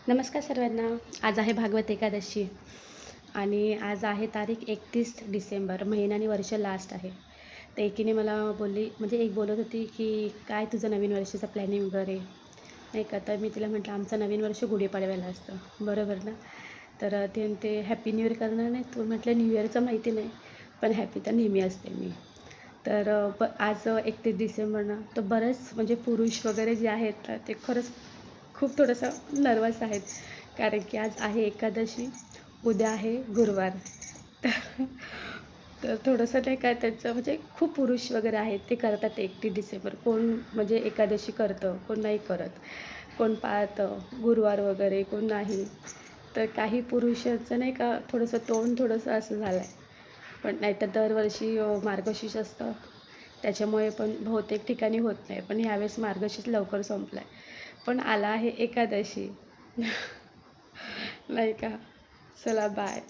नमस्कार सर्वांना. आज आहे भागवत एकादशी आणि आज आहे तारीख 31 डिसेंबर. महिना आणि वर्ष लास्ट आहे. तर एकीने मला बोलली, म्हणजे एक बोलत होती की काय तुझं नवीन वर्षाचं प्लॅनिंग वगैरे नाही का. तर मी तिला म्हटलं आमचं नवीन वर्ष गुढीपाडव्याला असतं, बरोबर ना. तर ते म्हणते हॅपी न्यू इयर करणार नाही तू. म्हटलं न्यू इयरचं माहिती नाही, पण हॅपी तर नेहमी असते मी. तर आज 31 डिसेंबर ना, तर बरेच म्हणजे पुरुष वगैरे जे आहेत ना, ते खरंच खूप थोडंसं नर्वस आहेत. कारण की आज आहे एकादशी, उद्या आहे गुरुवार. तर तर थोडंसं नाही का त्यांचं म्हणजे खूप पुरुष वगैरे आहेत, ते करतात 31 डिसेंबर. कोण म्हणजे एकादशी करतं, कोण नाही करत. कोण पाळतं गुरुवार वगैरे, कोण नाही. तर काही पुरुषाचं नाही का थोडंसं तोंड थोडंसं असं झालं आहे. पण नाहीतर दरवर्षी मार्गशीर्ष असतं. त्याच्यामुळे पण बहुतेक ठिकाणी होत नाही. पण ह्यावेळेस मार्गशीर्ष लवकर संपला आहे. पण आला आहे एकादशी. नाही का? चला बाय.